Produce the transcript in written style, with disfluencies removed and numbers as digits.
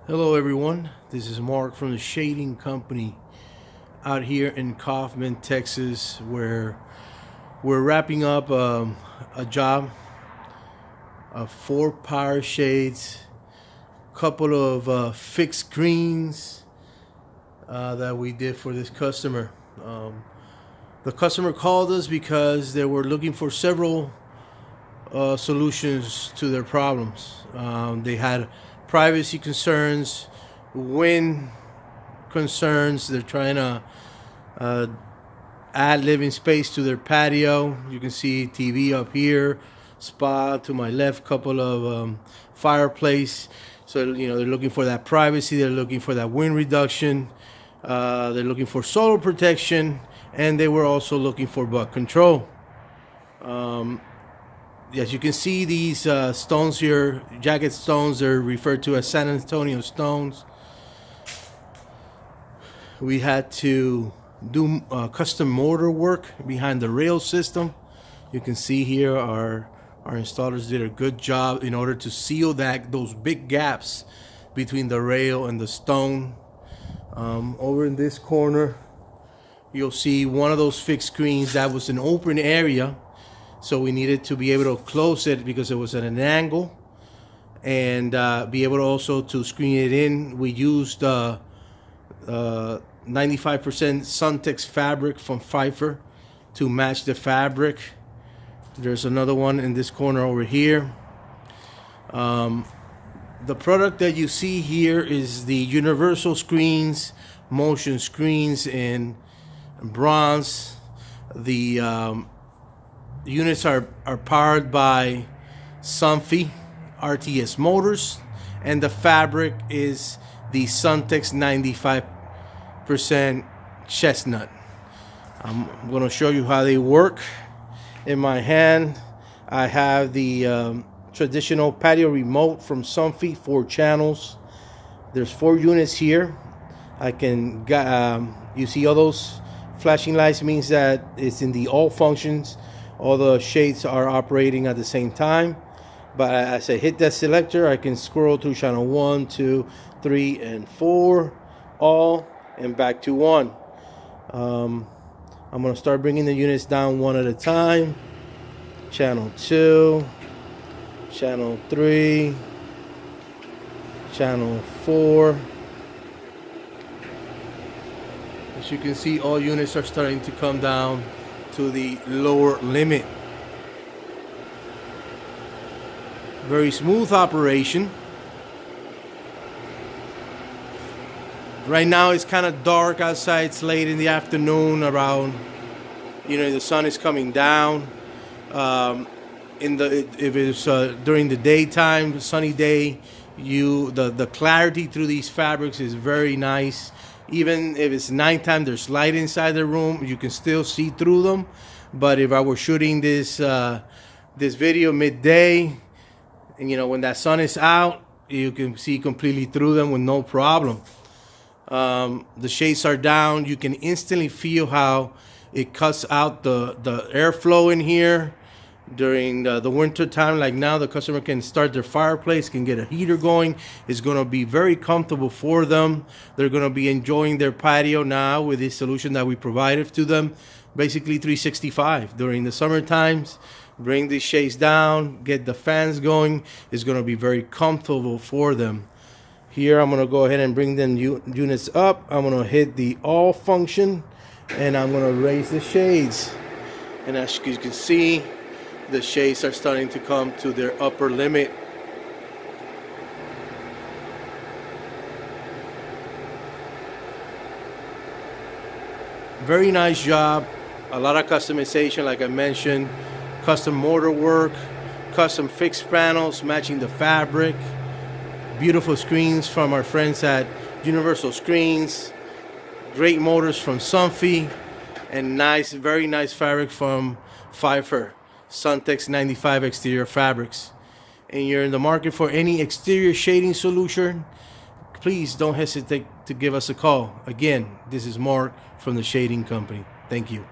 Hello everyone, this is Mark from the Shading Company out here in Kaufman, Texas, where we're wrapping up a job of 4 power shades, couple of fixed screens that we did for this customer. The customer called us because they were looking for several solutions to their problems. They had privacy concerns, wind concerns. They're trying to add living space to their patio. You can see TV up here, spa to my left, couple of fireplace. So they're looking for that privacy. They're looking for that wind reduction. They're looking for solar protection, and they were also looking for bug control. As you can see, these stones here, jagged stones, are referred to as San Antonio stones. We had to do custom mortar work behind the rail system. You can see here our installers did a good job in order to seal those big gaps between the rail and the stone. Over in this corner, you'll see one of those fixed screens that was an open area. So we needed to be able to close it because it was at an angle, and be able to also to screen it in. We used 95% Suntex fabric from Pfeiffer to match the fabric. There's another one in this corner over here. The product that you see here is the universal screens, motion screens in bronze. The units are powered by Sunfi RTS motors, and the fabric is the Suntex 95% chestnut. I'm going to show you how they work. In my hand, I have the traditional patio remote from Sunfi, 4 channels. There's 4 units here. You see all those flashing lights means that it's in the all functions. All the shades are operating at the same time. But as I hit that selector, I can scroll through channel 1, 2, 3, and 4, all, and back to 1. I'm going to start bringing the units down one at a time. Channel 2, channel 3, channel 4. As you can see, all units are starting to come down to the lower limit. Very smooth operation. Right now it's kind of dark outside. It's late in the afternoon, around, the sun is coming down. If it's during the daytime, sunny day, the clarity through these fabrics is very nice. Even if it's nighttime, there's light inside the room, you can still see through them. But if I were shooting this video midday, and when that sun is out, you can see completely through them with no problem. The shades are down. You can instantly feel how it cuts out the airflow in here. During the winter time, like now, the customer can start their fireplace, can get a heater going. It's going to be very comfortable for them. They're going to be enjoying their patio now with this solution that we provided to them. Basically 365 during the summer times. Bring these shades down, get the fans going. It's going to be very comfortable for them. Here I'm going to go ahead and bring them units up. I'm going to hit the all function, and I'm going to raise the shades. And as you can see, the shades are starting to come to their upper limit. Very nice job. A lot of customization, like I mentioned. Custom mortar work, custom fixed panels matching the fabric. Beautiful screens from our friends at Universal Screens. Great motors from Sunfi, and very nice fabric from Pfeiffer. Suntex 95 exterior fabrics. And you're in the market for any exterior shading solution, please don't hesitate to give us a call. Again, this is Mark from the Shading Company. Thank you.